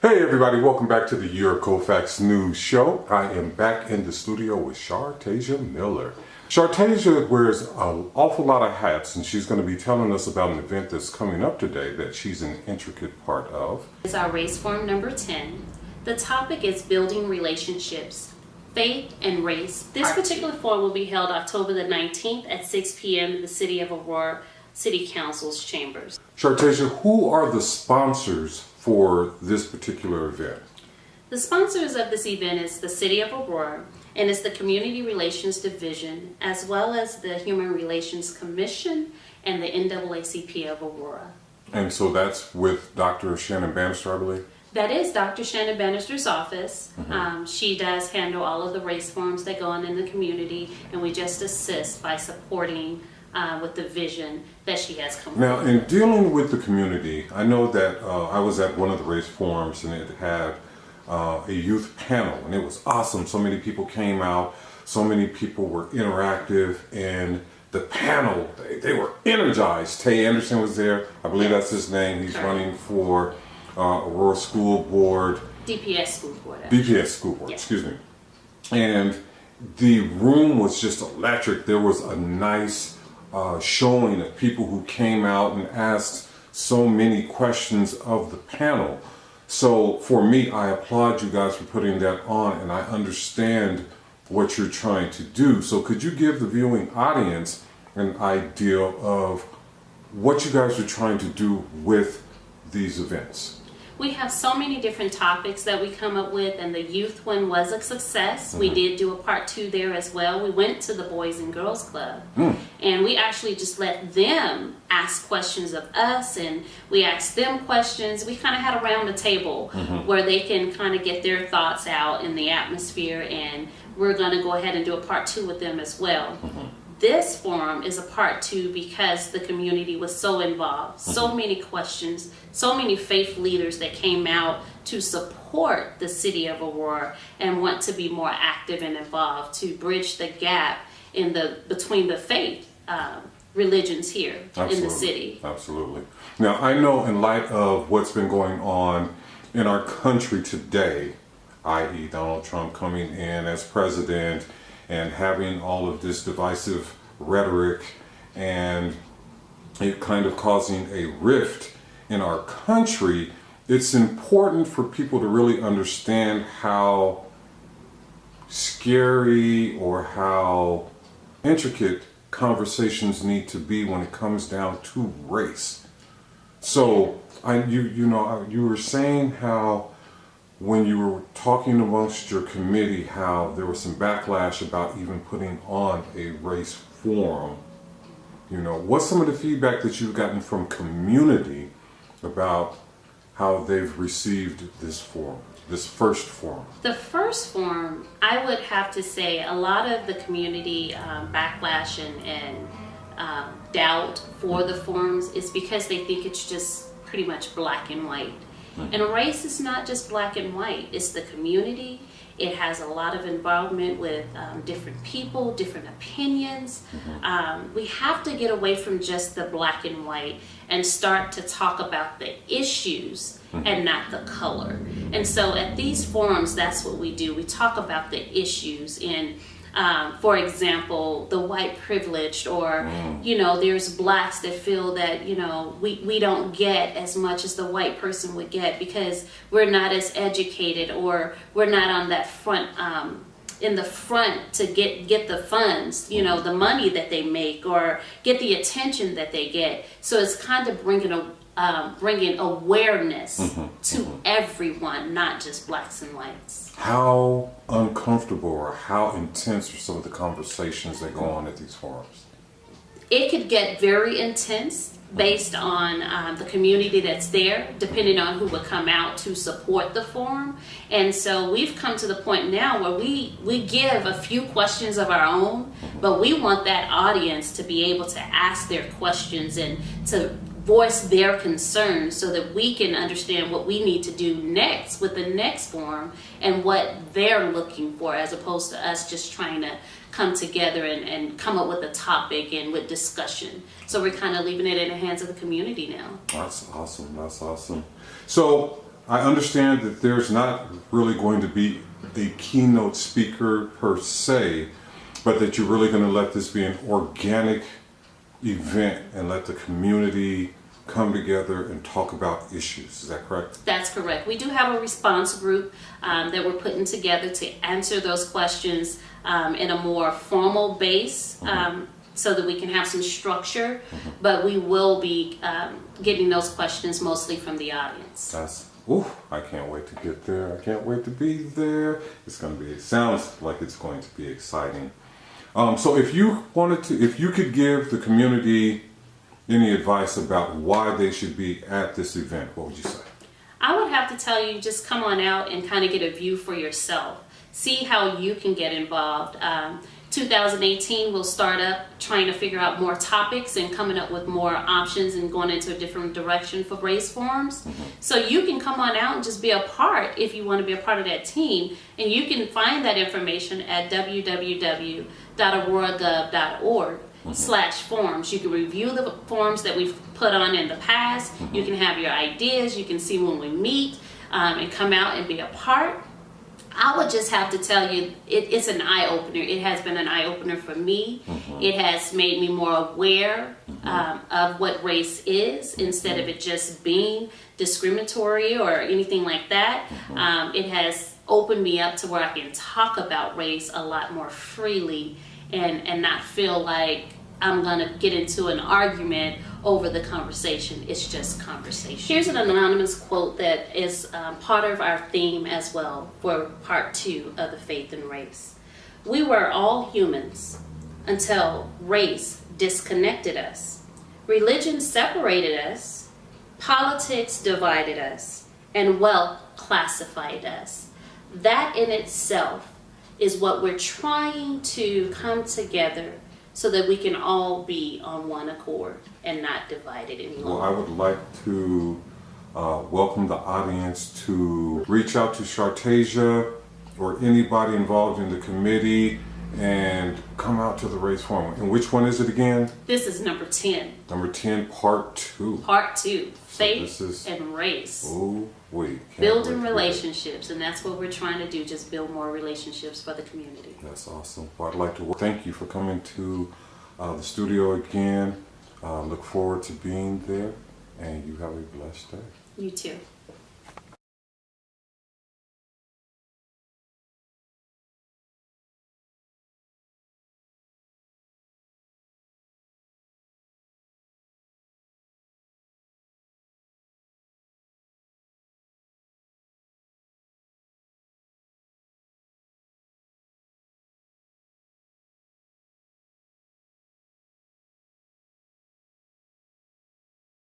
Hey everybody, welcome back to the Your Colfax News Show. I am back in the studio with Chartashia Miller. Chartashia wears an awful lot of hats, and she's going to be telling us about an event that's coming up today that she's an intricate part of. It's our race forum number 10. The topic is building relationships, faith and race. This particular forum will be held October the 19th at 6 p.m. in the City of Aurora City Council's chambers. Chartashia, who are the sponsors for this particular event? The sponsors of this event is the City of Aurora, and it's the Community Relations Division, as well as the Human Relations Commission and the NAACP of Aurora. And so that's with Dr. Shannon Bannister, I believe? That is Dr. Shannon Bannister's office. She does handle all of the race forums that go on in the community, and we just assist by supporting with the vision that she has come Now, in dealing with the community, I know that I was at one of the race forums and it had a youth panel, and it was awesome. So many people came out, so many people were interactive, and the panel, they were energized. Tay Anderson was there, I believe that's his name. He's running for Aurora School Board. DPS School Board. DPS School Board, excuse me. And the room was just electric. There was a nice showing of people who came out and asked so many questions of the panel. So for me, I applaud you guys for putting that on, and I understand what you're trying to do. So could you give the viewing audience an idea of what you guys are trying to do with these events? We have so many different topics that we come up with, and the youth one was a success. We did do a part 2 there as well. We went to the Boys and Girls Club, and we actually just let them ask questions of us, and we asked them questions. We kind of had a round the table where they can kind of get their thoughts out in the atmosphere, and we're going to go ahead and do a part 2 with them as well. This forum is a part 2 because the community was so involved. So many questions, so many faith leaders that came out to support the City of Aurora and want to be more active and involved to bridge the gap in between the faith religions here in the city. Absolutely. Now, I know in light of what's been going on in our country today, i.e. Donald Trump coming in as president and having all of this divisive rhetoric, and it kind of causing a rift in our country, it's important for people to really understand how scary or how intricate conversations need to be when it comes down to race. So you were saying how when you were talking amongst your committee, how there was some backlash about even putting on a race forum. What's some of the feedback that you've gotten from community about how they've received this forum, this first forum? The first forum, I would have to say a lot of the community backlash and doubt for the forums is because they think it's just pretty much black and white. And race is not just black and white, it's the community. It has a lot of involvement with different people, different opinions. We have to get away from just the black and white and start to talk about the issues and not the color. And so at these forums, that's what we do. We talk about the issues in for example, the white privileged, or there's blacks that feel that we don't get as much as the white person would get because we're not as educated, or we're not on that front in the front to get the funds, the money that they make, or get the attention that they get. So it's kind of bringing awareness to everyone, not just blacks and whites. How uncomfortable or how intense are some of the conversations that go on at these forums? It could get very intense based on the community that's there, depending on who would come out to support the forum. And so we've come to the point now where we give a few questions of our own, but we want that audience to be able to ask their questions and to voice their concerns so that we can understand what we need to do next with the next forum and what they're looking for, as opposed to us just trying to come together and come up with a topic and with discussion. So we're kind of leaving it in the hands of the community now. That's awesome. That's awesome. So I understand that there's not really going to be a keynote speaker per se, but that you're really going to let this be an organic event and let the community come together and talk about issues. Is that correct? That's correct. We do have a response group that we're putting together to answer those questions in a more formal base, so that we can have some structure, but we will be getting those questions mostly from the audience. I can't wait to get there. I can't wait to be there. It sounds like it's going to be exciting. So if you could give the community any advice about why they should be at this event, what would you say? I would have to tell you, just come on out and kind of get a view for yourself. See how you can get involved. 2018, we'll start up trying to figure out more topics and coming up with more options and going into a different direction for race forums. So you can come on out and just be a part if you want to be a part of that team. And you can find that information at www.auroragov.org/forms. You can review the forms that we've put on in the past. You can have your ideas. You can see when we meet and come out and be a part. I would just have to tell you, it's an eye-opener. It has been an eye-opener for me. It has made me more aware of what race is, instead of it just being discriminatory or anything like that. It has opened me up to where I can talk about race a lot more freely and not feel like I'm going to get into an argument over the conversation. It's just conversation. Here's an anonymous quote that is part of our theme as well for part 2 of the Faith and Race. We were all humans until race disconnected us. Religion separated us. Politics divided us. And wealth classified us. That in itself is what we're trying to come together so that we can all be on one accord and not divided anymore. Well, I would like to welcome the audience to reach out to Chartashia or anybody involved in the committee and come out to the race forum. And which one is it again? This is number 10. Number 10, part 2. Part 2, faith and race. Building relationships, and that's what we're trying to do, just build more relationships for the community. That's awesome. Well, I'd like to thank you for coming to the studio again. Look forward to being there, and you have a blessed day. You too.